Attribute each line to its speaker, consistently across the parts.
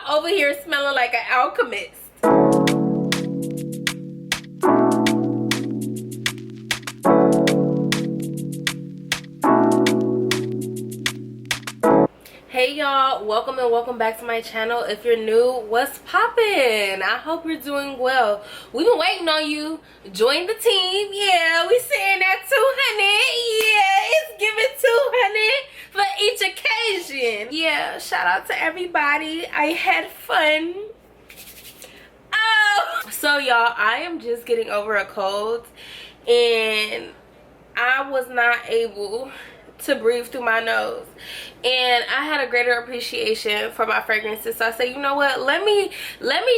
Speaker 1: over here smelling like an alchemist. Hey y'all, welcome and welcome back to my channel. If you're new, what's poppin'? I hope you're doing well. We've been waiting on you. Join the team. Yeah, we sitting at 200. Yeah, it's giving 200 for each occasion. Yeah, shout out to everybody. I had fun. Oh, so y'all, I am just getting over a cold and I was not able to breathe through my nose, and I had a greater appreciation for my fragrances. So I said, you know what, let me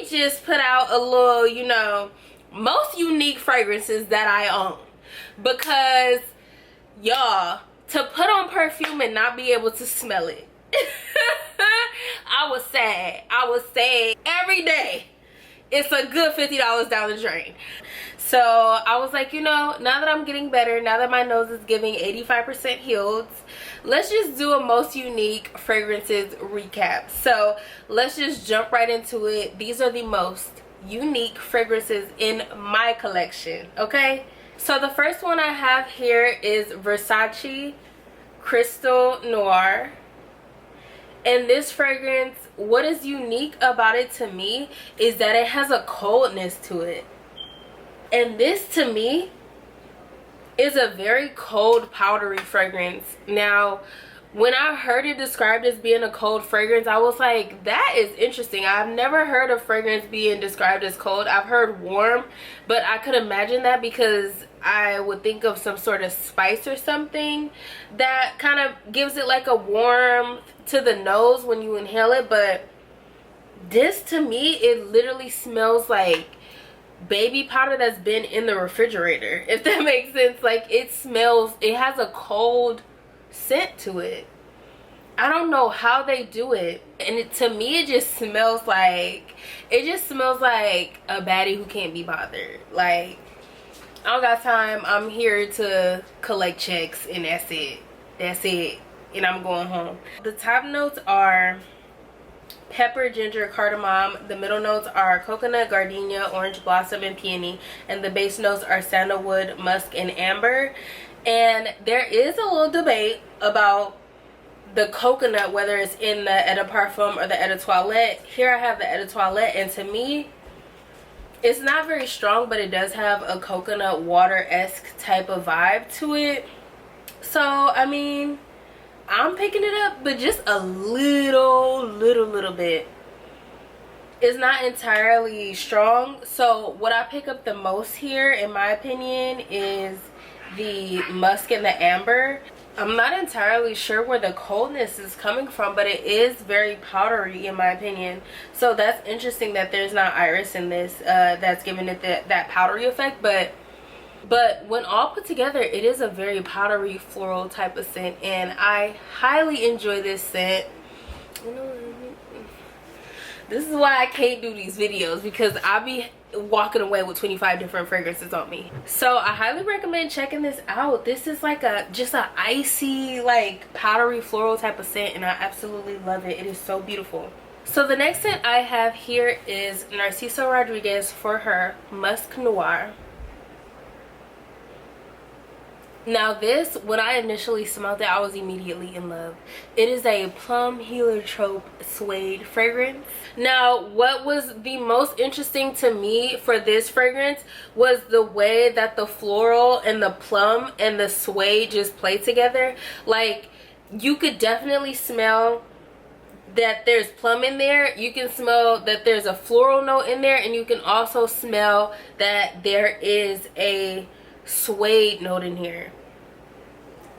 Speaker 1: just put out a little, you know, most unique fragrances that I own, because y'all, to put on perfume and not be able to smell it I was sad. Every day it's a good $50 down the drain. So I was like, you know, now that I'm getting better, now that my nose is giving 85% healed, let's just do a most unique fragrances recap. So let's just jump right into it. These are the most unique fragrances in my collection, okay? So the first one I have here is Versace Noir. And this fragrance, what is unique about it to me is that it has a coldness to it. And this to me is a very cold powdery fragrance. Now when I heard it described as being a cold fragrance, I was like, that is interesting. I've never heard a fragrance being described as cold. I've heard warm, but I could imagine that because I would think of some sort of spice or something that kind of gives it like a warmth to the nose when you inhale it. But this to me, it literally smells like baby powder that's been in the refrigerator, if that makes sense. Like, it smells, it has a cold scent to it. I don't know how they do it, and to me it just smells like a baddie who can't be bothered. Like, I don't got time, I'm here to collect checks and that's it, and I'm going home. The top notes are pepper, ginger, cardamom. The middle notes are coconut, gardenia, orange blossom, and peony. And the base notes are sandalwood, musk, and amber. And there is a little debate about the coconut, whether it's in the Eau de Parfum or the Eau de Toilette. Here I have the Eau de Toilette, and to me, it's not very strong, but it does have a coconut water-esque type of vibe to it. So, I mean, I'm picking it up, but just a little bit. It's not entirely strong. So what I pick up the most here, in my opinion, is the musk and the amber. I'm not entirely sure where the coldness is coming from, but it is very powdery in my opinion. So that's interesting that there's not iris in this, that's giving it that powdery effect. But when all put together, it is a very powdery floral type of scent, and I highly enjoy this scent. This is why I can't do these videos, because I'll be walking away with 25 different fragrances on me. So I highly recommend checking this out. This is like just a icy, like powdery floral type of scent, and I absolutely love it. It is so beautiful. So the next scent I have here is Narciso Rodriguez for her Musk Noir. Now this, when I initially smelled it, I was immediately in love. It is a plum heliotrope suede fragrance. Now what was the most interesting to me for this fragrance was the way that the floral and the plum and the suede just play together. Like, you could definitely smell that there's plum in there, you can smell that there's a floral note in there, and you can also smell that there is a suede note in here.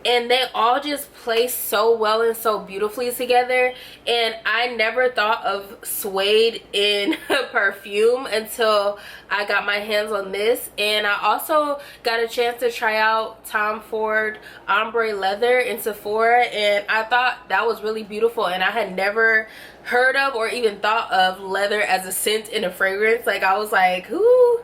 Speaker 1: And they all just play so well and so beautifully together. And I never thought of suede in perfume until I got my hands on this. And I also got a chance to try out Tom Ford ombre leather in Sephora, and I thought that was really beautiful. And I had never heard of or even thought of leather as a scent in a fragrance. Like, I was like, who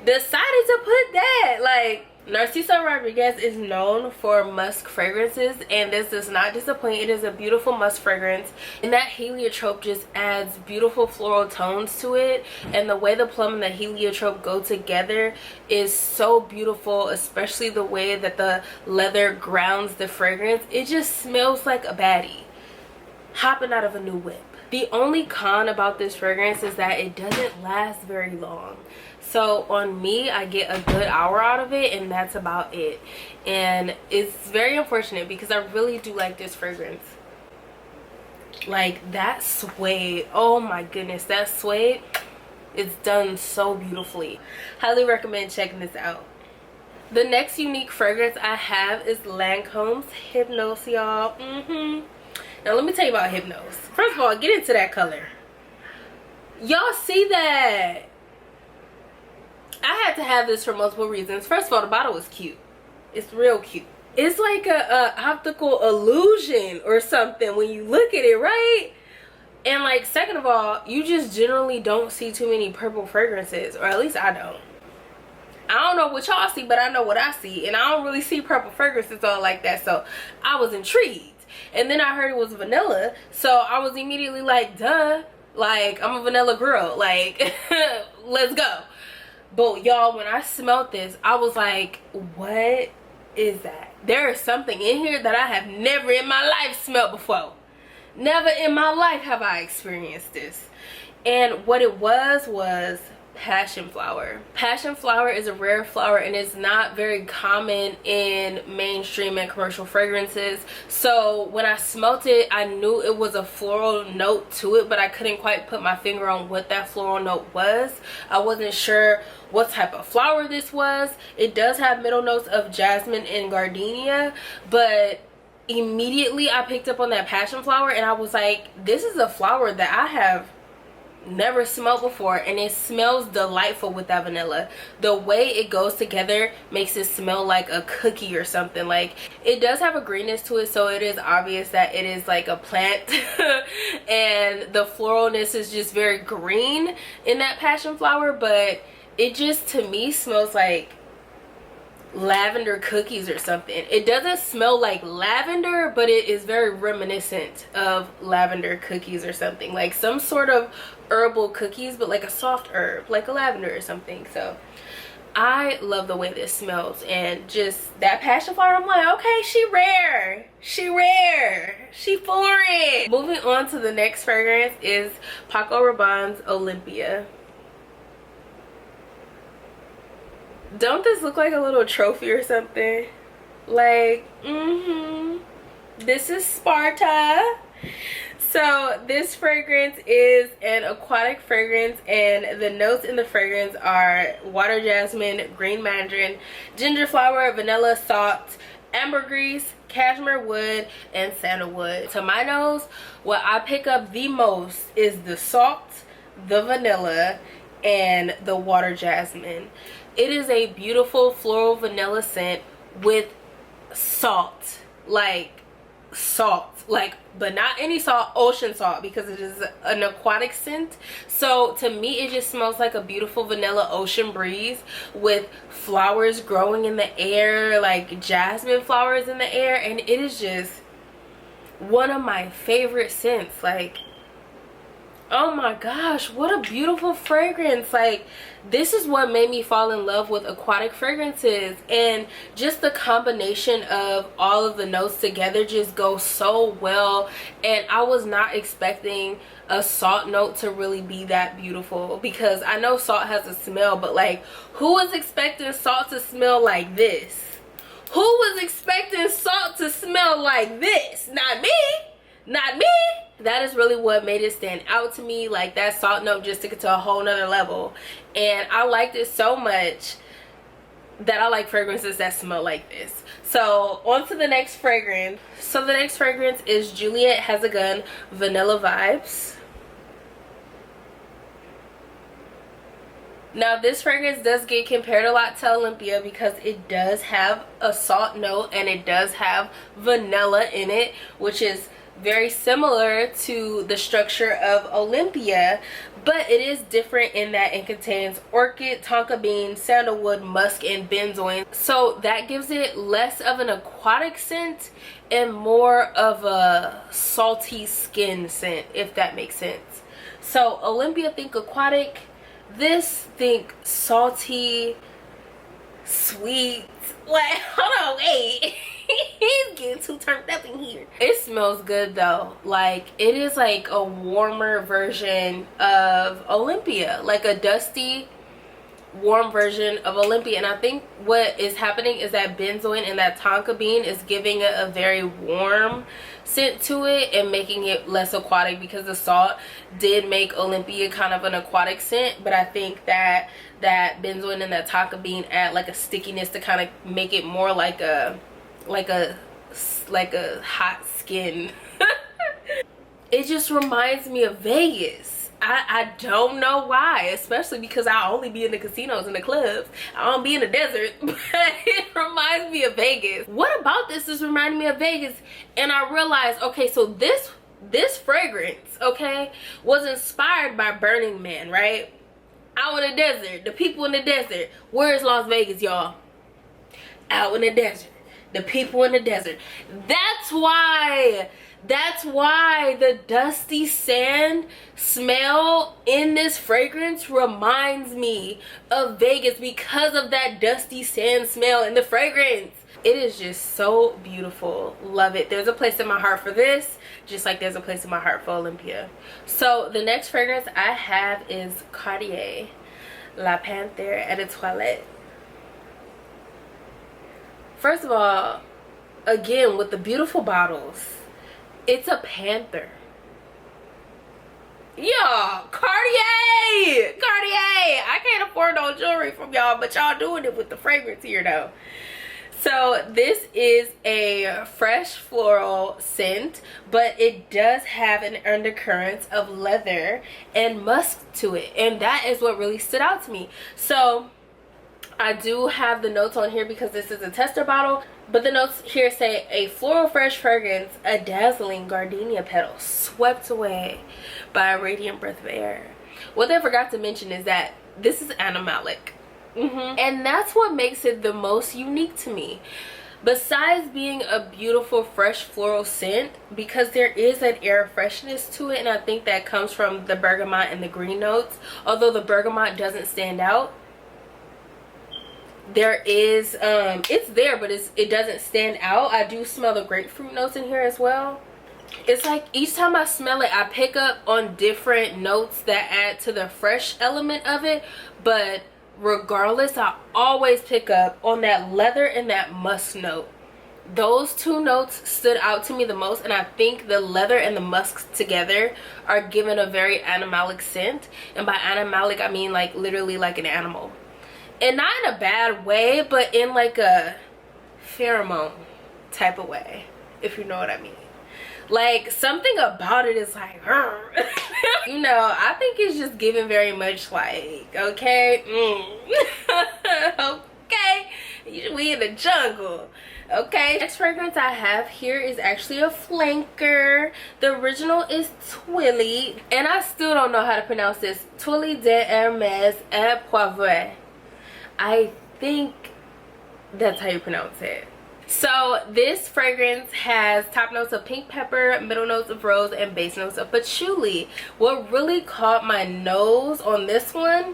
Speaker 1: decided to put that? Like, Narciso Rodriguez is known for musk fragrances, and this does not disappoint. It is a beautiful musk fragrance, and that heliotrope just adds beautiful floral tones to it, and the way the plum and the heliotrope go together is so beautiful, especially the way that the leather grounds the fragrance. It just smells like a baddie hopping out of a new whip. The only con about this fragrance is that it doesn't last very long. So on me, I get a good hour out of it, and that's about it. And it's very unfortunate because I really do like this fragrance. Like that suede, oh my goodness, that suede is done so beautifully. Highly recommend checking this out. The next unique fragrance I have is Lancome's Hypnos, y'all. Now let me tell you about Hypnos. First of all, get into that color. Y'all see that? I had to have this for multiple reasons. First of all, the bottle is cute. It's real cute. It's like a optical illusion or something when you look at it, right? And like, second of all, you just generally don't see too many purple fragrances, or at least I don't. I don't know what y'all see, but I know what I see, and I don't really see purple fragrances all like that, so I was intrigued. And then I heard it was vanilla, so I was immediately like, duh, like I'm a vanilla girl, like let's go. But y'all, when I smelled this, I was like, what is that? There is something in here that I have never in my life smelled before. Never in my life have I experienced this. And what it was passion flower. Passion flower is a rare flower, and it's not very common in mainstream and commercial fragrances. So when I smelt it, I knew it was a floral note to it, but I couldn't quite put my finger on what that floral note was. I wasn't sure what type of flower this was. It does have middle notes of jasmine and gardenia, but immediately I picked up on that passion flower, and I was like, this is a flower that I have never smelled before, and it smells delightful with that vanilla. The way it goes together makes it smell like a cookie or something. Like, it does have a greenness to it, so it is obvious that it is like a plant and the floralness is just very green in that passion flower, but it just, to me, smells like lavender cookies or something. It doesn't smell like lavender, but it is very reminiscent of lavender cookies or something, like some sort of herbal cookies, but like a soft herb, like a lavender or something. So I love the way this smells, and just that passion flower, I'm like, okay, she rare, she foreign. Moving on to the next fragrance is Paco Rabanne's Olympia. Don't this look like a little trophy or something? Like, this is Sparta. So this fragrance is an aquatic fragrance, and the notes in the fragrance are water jasmine, green mandarin, ginger flower, vanilla, salt, ambergris, cashmere wood, and sandalwood. To my nose, what I pick up the most is the salt, the vanilla, and the water jasmine. It is a beautiful floral vanilla scent with salt, but not any salt, ocean salt, because it is an aquatic scent. So to me, it just smells like a beautiful vanilla ocean breeze with flowers growing in the air, like jasmine flowers in the air, and it is just one of my favorite scents. Like, oh my gosh, what a beautiful fragrance. Like, this is what made me fall in love with aquatic fragrances, and just the combination of all of the notes together just goes so well. And I was not expecting a salt note to really be that beautiful, because I know salt has a smell, but like, who was expecting salt to smell like this? Who was expecting salt to smell like this? Not me. Not me. That is really what made it stand out to me. Like, that salt note just took it to a whole nother level, and I liked it so much that I like fragrances that smell like this. So on to the next fragrance. So the next fragrance is Juliet Has a Gun Vanilla Vibes. Now this fragrance does get compared a lot to Olympia because it does have a salt note and it does have vanilla in it, which is very similar to the structure of Olympia, but it is different in that it contains orchid, tonka bean, sandalwood, musk, and benzoin. So that gives it less of an aquatic scent and more of a salty skin scent, if that makes sense. So Olympia, think aquatic. This, think salty, sweet. Like, hold on, wait. He's getting too turned up in here. It smells good though. Like, it is like a warmer version of Olympia, like a dusty, warm version of Olympia. And I think what is happening is that benzoin and that tonka bean is giving it a very warm scent to it and making it less aquatic, because the salt did make Olympia kind of an aquatic scent. But I think that that benzoin and that tonka bean add like a stickiness to kind of make it more like a hot skin. It just reminds me of Vegas. I don't know why, especially because I only be in the casinos and the clubs. I don't be in the desert, but it reminds me of Vegas. What about this is reminding me of Vegas? And I realized, okay, so this fragrance, okay, was inspired by Burning Man, right? Out in the desert, the people in the desert. Where is Las Vegas, y'all? Out in the desert. The people in the desert. That's why the dusty sand smell in this fragrance reminds me of Vegas, because of that dusty sand smell in the fragrance. It is just so beautiful. Love it. There's a place in my heart for this, just like there's a place in my heart for Olympia. So the next fragrance I have is Cartier La Panthère et de Toilette. First of all, again, with the beautiful bottles, it's a panther. Y'all, Cartier! Cartier! I can't afford no jewelry from y'all, but y'all doing it with the fragrance here though. So this is a fresh floral scent, but it does have an undercurrent of leather and musk to it. And that is what really stood out to me. So I do have the notes on here because this is a tester bottle, but the notes here say a floral fresh fragrance, a dazzling gardenia petal swept away by a radiant breath of air. What they forgot to mention is that this is animalic. And that's what makes it the most unique to me. Besides being a beautiful fresh floral scent, because there is an air of freshness to it, and I think that comes from the bergamot and the green notes. Although the bergamot doesn't stand out, there is it's there, but it doesn't stand out. I do smell the grapefruit notes in here as well. It's like each time I smell it, I pick up on different notes that add to the fresh element of it, but regardless, I always pick up on that leather and that musk note. Those two notes stood out to me the most, and I think the leather and the musk together are given a very animalic scent. And by animalic, I mean like literally like an animal. And not in a bad way, but in like a pheromone type of way, if you know what I mean. Like, something about it is like, you know, I think it's just given very much like, okay, okay, we in the jungle. Okay, next fragrance I have here is actually a flanker. The original is Twilly, and I still don't know how to pronounce this. Twilly de Hermès et Poivre. I think that's how you pronounce it. So this fragrance has top notes of pink pepper, middle notes of rose, and base notes of patchouli. What really caught my nose on this one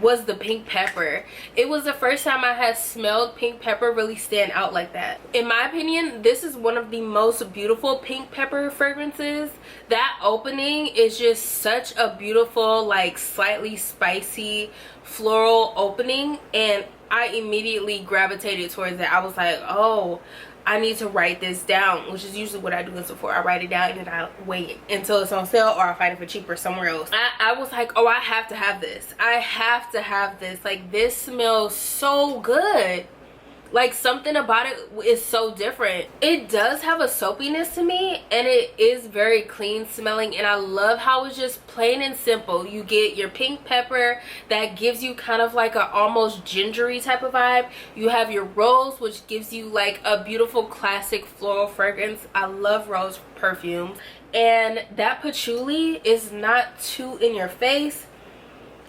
Speaker 1: was the pink pepper. It was the first time I had smelled pink pepper really stand out like that. In my opinion, this is one of the most beautiful pink pepper fragrances. That opening is just such a beautiful, like slightly spicy floral opening, and I immediately gravitated towards it. I was like, oh, I need to write this down, which is usually what I do in Sephora. I write it down and then I wait until it's on sale, or I find it for cheaper somewhere else. I was like, oh, I have to have this. I have to have this. Like, this smells so good. Like, something about it is so different. It does have a soapiness to me, and it is very clean smelling, and I love how it's just plain and simple. You get your pink pepper that gives you kind of like a almost gingery type of vibe. You have your rose, which gives you like a beautiful classic floral fragrance. I love rose perfume. And that patchouli is not too in your face.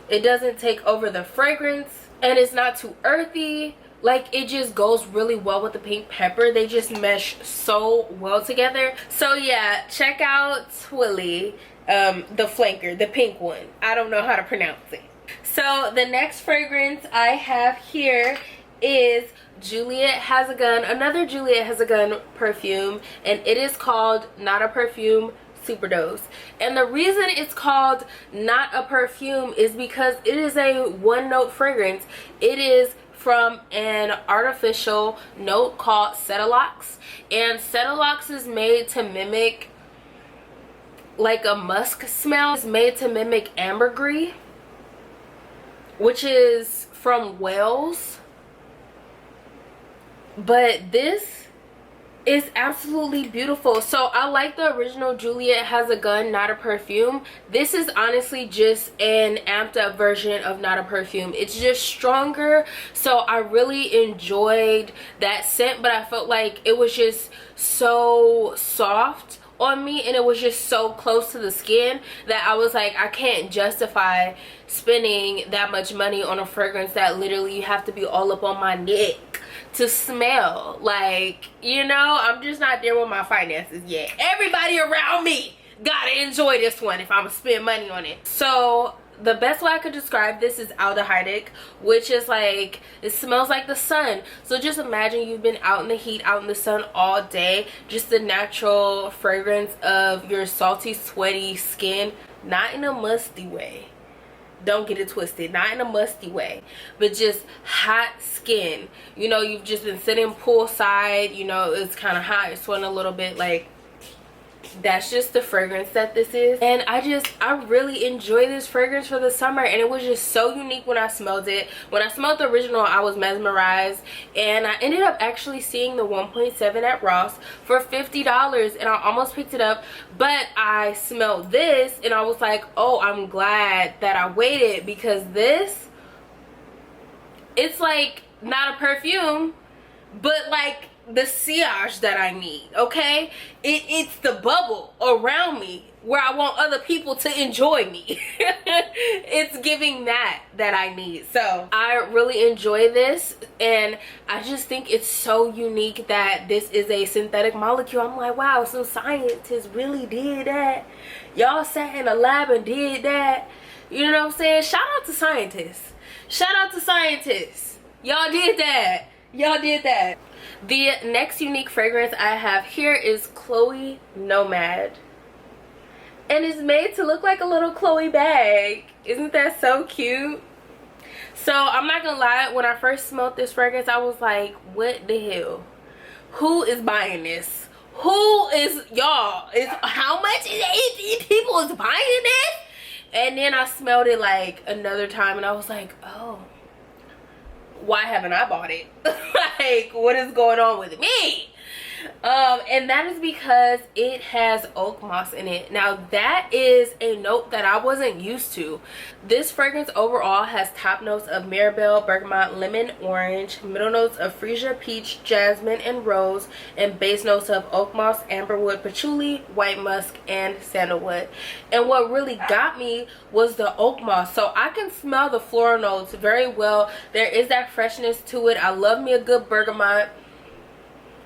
Speaker 1: It doesn't take over the fragrance, and it's not too earthy. Like, it just goes really well with the pink pepper. They just mesh so well together. So yeah, check out Twilly, the flanker, the pink one. I don't know how to pronounce it. So the next fragrance I have here is Juliet Has a Gun, another Juliet Has a Gun perfume, and it is called Not a Perfume Superdose. And the reason it's called Not a Perfume is because it is a one note fragrance. It is from an artificial note called Cetilox, and Cetilox is made to mimic like a musk smell. It's made to mimic ambergris, which is from Wales. But this is absolutely beautiful. So I like the original Juliet Has a Gun, Not a Perfume. This is honestly just an amped up version of Not a Perfume. It's just stronger. So I really enjoyed that scent, but I felt like it was just so soft on me, and it was just so close to the skin that I was like, I can't justify spending that much money on a fragrance that literally you have to be all up on my neck to smell. Like, you know, I'm just not there with my finances yet. Everybody around me gotta enjoy this one if I'm gonna spend money on it. So the best way I could describe this is aldehydic, which is like, it smells like the sun. So just imagine you've been out in the heat, out in the sun all day. Just the natural fragrance of your salty, sweaty skin. Not in a musty way. Don't get it twisted. Not in a musty way, but just hot skin. You know, you've just been sitting poolside. You know, it's kind of hot. You're sweating a little bit. Like, that's just the fragrance that this is. And I really enjoy this fragrance for the summer, and it was just so unique when I smelled it. When I smelled the original, I was mesmerized, and I ended up actually seeing the 1.7 at Ross for $50, and I almost picked it up, but I smelled this and I was like, oh, I'm glad that I waited, because this, it's like not a perfume, but like the sillage that I need, okay? It's the bubble around me where I want other people to enjoy me. It's giving that I need. So I really enjoy this, and I just think it's so unique that this is a synthetic molecule. I'm like, wow, some scientists really did that. Y'all sat in a lab and did that. You know what I'm saying? Shout out to scientists. Shout out to scientists. Y'all did that. Y'all did that. The next unique fragrance I have here is Chloe Nomad, and it's made to look like a little Chloe bag. Isn't that so cute? So I'm not gonna lie, when I first smelled this fragrance, I was like, what the hell? Who is buying this? Who is, y'all, is how much is people is buying this? And then I smelled it like another time, and I was like, oh, why haven't I bought it? Like, what is going on with me? And that is because it has oak moss in it. Now that is a note that I wasn't used to. This fragrance overall has top notes of Mirabelle, bergamot, lemon, orange, middle notes of freesia, peach, jasmine, and rose, and base notes of oak moss, amberwood, patchouli, white musk, and sandalwood. And what really got me was the oak moss. So I can smell the floral notes very well. There is that freshness to it. I love me a good bergamot.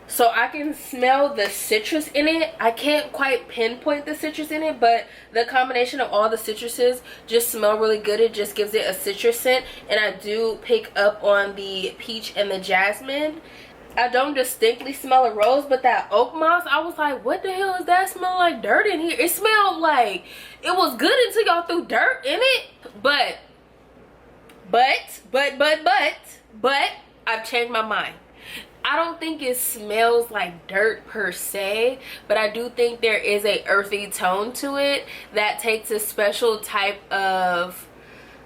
Speaker 1: So I can smell the citrus in it. I can't quite pinpoint the citrus in it, but the combination of all the citruses just smell really good. It just gives it a citrus scent, and I do pick up on the peach and the jasmine. I don't distinctly smell a rose, but that oak moss, I was like, what the hell is that? Smell like dirt in here. It smelled like it was good until y'all threw dirt in it. But I've changed my mind. I don't think it smells like dirt per se, but I do think there is a earthy tone to it that takes a special type of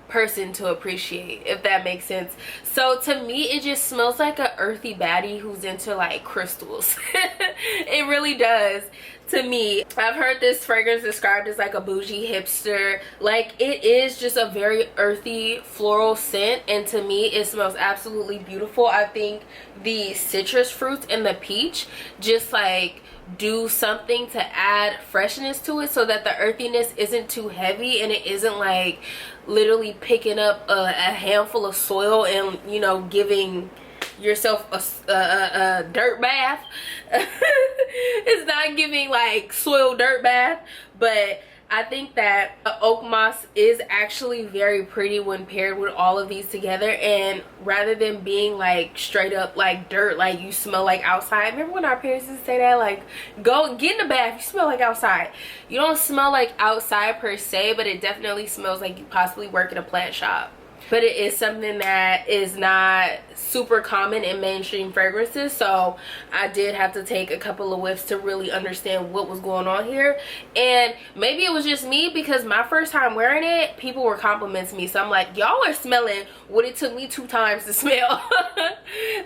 Speaker 1: person to appreciate, if that makes sense. So to me, it just smells like a earthy baddie who's into like crystals. It really does. To me, I've heard this fragrance described as like a bougie hipster. Like, it is just a very earthy floral scent, and to me it smells absolutely beautiful. I think the citrus fruits and the peach just like do something to add freshness to it, so that the earthiness isn't too heavy and it isn't like literally picking up a handful of soil and, you know, giving yourself a dirt bath. It's not giving like soil dirt bath, but I think that oak moss is actually very pretty when paired with all of these together. And rather than being like straight up like dirt, like you smell like outside. Remember when our parents used to say that, like, go get in the bath, you smell like outside. You don't smell like outside per se, but it definitely smells like you possibly work in a plant shop. But it is something that is not super common in mainstream fragrances, so I did have to take a couple of whiffs to really understand what was going on here. And maybe it was just me, because my first time wearing it, people were complimenting me, so I'm like, y'all are smelling what it took me 2 times to smell.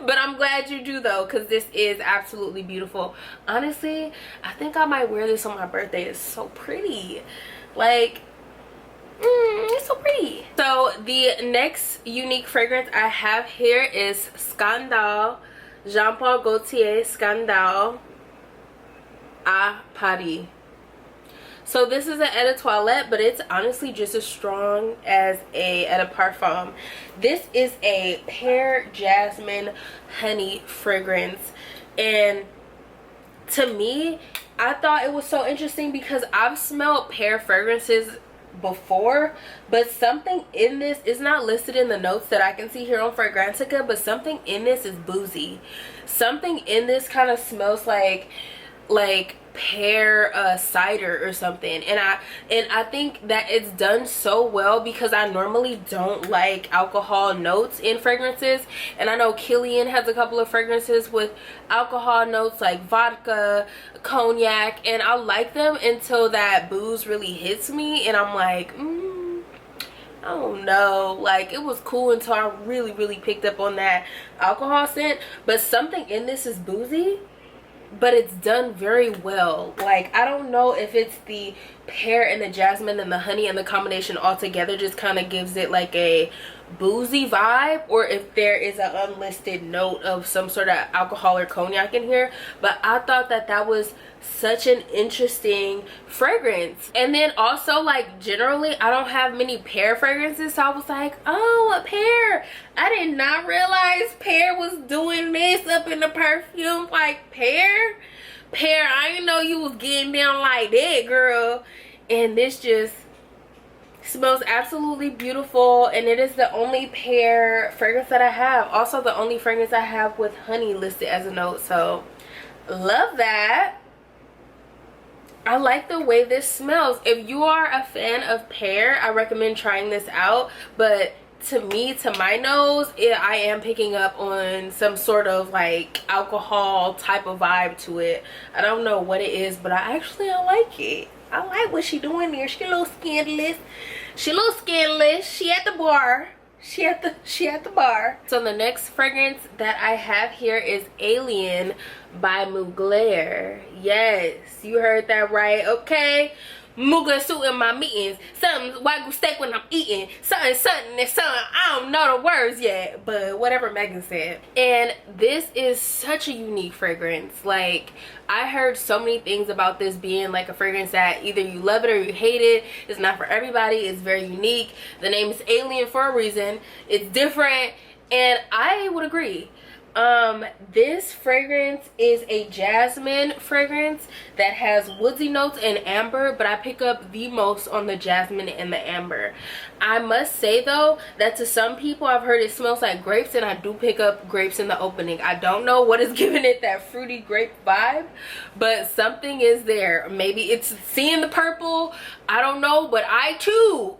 Speaker 1: But I'm glad you do though, because this is absolutely beautiful. Honestly, I think I might wear this on my birthday. It's so pretty. Like, it's so pretty. So the next unique fragrance I have here is Scandale, Jean Paul Gaultier Scandale à Paris. So this is an eau de toilette, but it's honestly just as strong as a eau de parfum. This is a pear jasmine honey fragrance, and to me, I thought it was so interesting because I've smelled pear fragrances before, but something in this is not listed in the notes that I can see here on Fragrantica, but something in this is boozy. Something in this kind of smells like pear cider or something, and I think that it's done so well because I normally don't like alcohol notes in fragrances, and I know Kilian has a couple of fragrances with alcohol notes like vodka, cognac, and I like them until that booze really hits me and I'm like, I don't know, like it was cool until I really picked up on that alcohol scent. But something in this is boozy, but it's done very well. Like, I don't know if it's the pear and the jasmine and the honey and the combination all together just kind of gives it like a boozy vibe, or if there is an unlisted note of some sort of alcohol or cognac in here. But I thought that that was such an interesting fragrance. And then also, like, generally I don't have many pear fragrances, so I was like, oh, a pear. I did not realize pear was doing this up in the perfume. Like, pear, I didn't know you was getting down like that, girl. And this just smells absolutely beautiful, and it is the only pear fragrance that I have. Also the only fragrance I have with honey listed as a note, so love that. I like the way this smells. If you are a fan of pear, I recommend trying this out. But to me, to my nose, I am picking up on some sort of like alcohol type of vibe to it. I don't know what it is, but I like it. I like what she doing there. She a little scandalous. She at the bar. She at the bar. So the next fragrance that I have here is Alien by Mugler. Yes, you heard that right. Okay. Mugler suit in my meetings. Something wagyu steak when I'm eating. Something. I don't know the words yet, but whatever Megan said. And this is such a unique fragrance. Like, I heard so many things about this being like a fragrance that either you love it or you hate it. It's not for everybody. It's very unique. The name is Alien for a reason. It's different, and I would agree. This fragrance is a jasmine fragrance that has woodsy notes and amber, but I pick up the most on the jasmine and the amber. I must say though that to some people I've heard it smells like grapes, and I do pick up grapes in the opening. I don't know what is giving it that fruity grape vibe, but something is there. Maybe it's seeing the purple, I don't know, but I too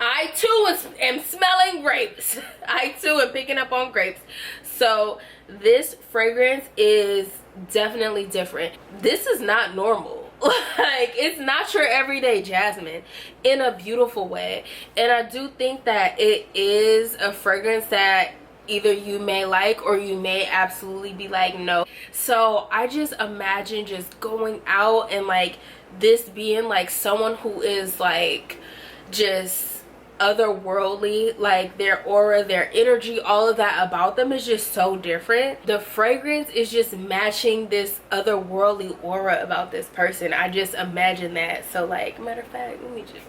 Speaker 1: am smelling grapes. I too am picking up on grapes. So this fragrance is definitely different. This is not normal. Like, it's not your everyday jasmine in a beautiful way. And I do think that it is a fragrance that either you may like or you may absolutely be like, no. So I just imagine just going out and like this being like someone who is like just otherworldly, like their aura, their energy, all of that about them is just so different. The fragrance is just matching this otherworldly aura about this person. I just imagine that. So like, matter of fact, let me just,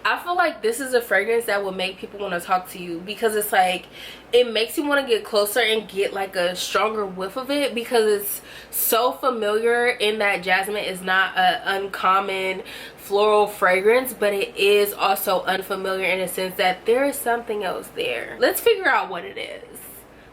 Speaker 1: I feel like this is a fragrance that will make people want to talk to you, because it's like it makes you want to get closer and get like a stronger whiff of it, because it's so familiar in that jasmine is not an uncommon floral fragrance, but it is also unfamiliar in a sense that there is something else there. Let's figure out what it is.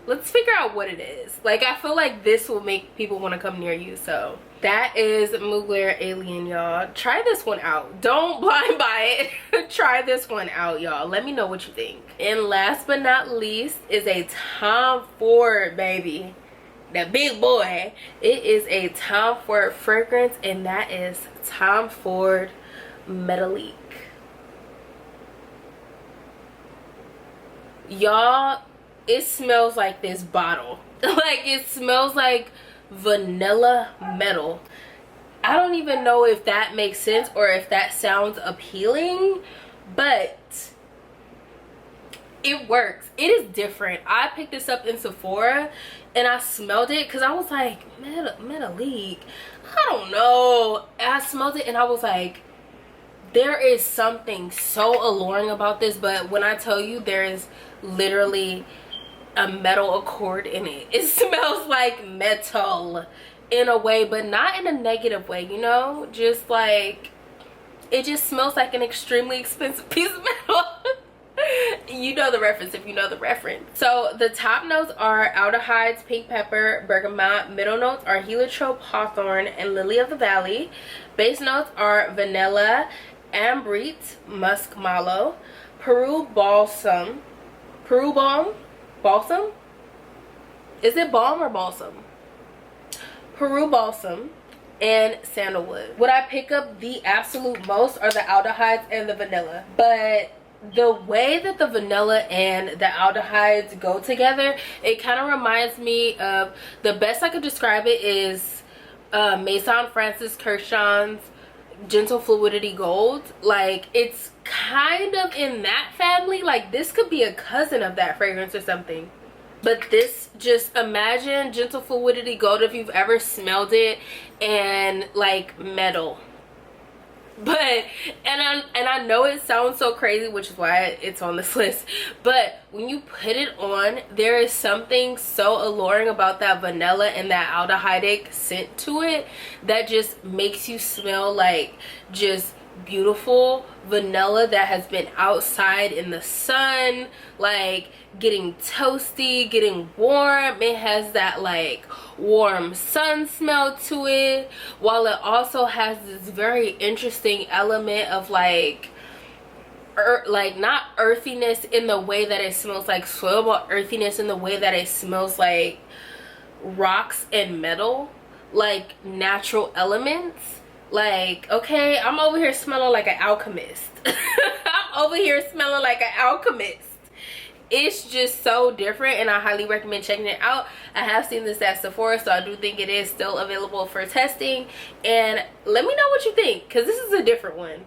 Speaker 1: Let's figure out what it is. Like, I feel like this will make people want to come near you. So that is Mugler Alien, y'all. Try this one out. Don't blind buy it. Try this one out, y'all. Let me know what you think. And last but not least is a Tom Ford, baby. The big boy. It is a Tom Ford fragrance, and that is Tom Ford Metallique. Y'all, it smells like this bottle. Like, it smells like vanilla metal. I don't even know if that makes sense or if that sounds appealing, but it works. It is different. I picked this up in Sephora and I smelled it because I was like, Metallique, I don't know. And I smelled it and I was like, there is something so alluring about this. But when I tell you, there is literally a metal accord in it. It smells like metal in a way, but not in a negative way, you know? Just like, it just smells like an extremely expensive piece of metal. You know the reference if you know the reference. So the top notes are aldehydes, pink pepper, bergamot. Middle notes are heliotrope, hawthorn, and lily of the valley. Base notes are vanilla, ambrite, musk mallow, Peru balsam. Peru balm? Balsam? Is it balm or balsam? Peru balsam and sandalwood. What I pick up the absolute most are the aldehydes and the vanilla. But the way that the vanilla and the aldehydes go together, it kind of reminds me of, the best I could describe it is Maison Francis Kurkdjian's Gentle Fluidity Gold. Like, it's kind of in that family. Like, this could be a cousin of that fragrance or something. But this, just imagine Gentle Fluidity Gold if you've ever smelled it, and like metal. But and I know it sounds so crazy, which is why it's on this list, but when you put it on, there is something so alluring about that vanilla and that aldehydic scent to it that just makes you smell like just beautiful vanilla that has been outside in the sun, like getting toasty, getting warm. It has that like warm sun smell to it, while it also has this very interesting element of like not earthiness in the way that it smells like soil, but earthiness in the way that it smells like rocks and metal, like natural elements. Like, okay, I'm over here smelling like an alchemist. I'm over here smelling like an alchemist. It's just so different, and I highly recommend checking it out. I have seen this at Sephora, so I do think it is still available for testing. And let me know what you think, because this is a different one.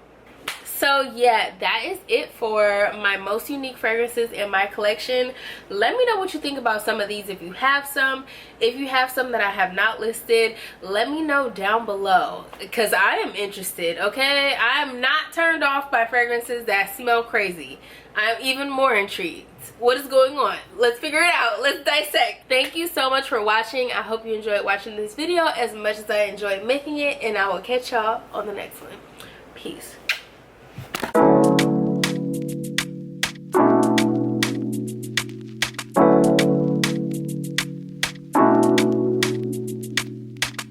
Speaker 1: So yeah, that is it for my most unique fragrances in my collection. Let me know what you think about some of these. If you have some that I have not listed, let me know down below, because I am interested. Okay, I'm not turned off by fragrances that smell crazy. I'm even more intrigued. What is going on? Let's figure it out. Let's dissect. Thank you so much for watching. I hope you enjoyed watching this video as much as I enjoyed making it, and I will catch y'all on the next one. Peace.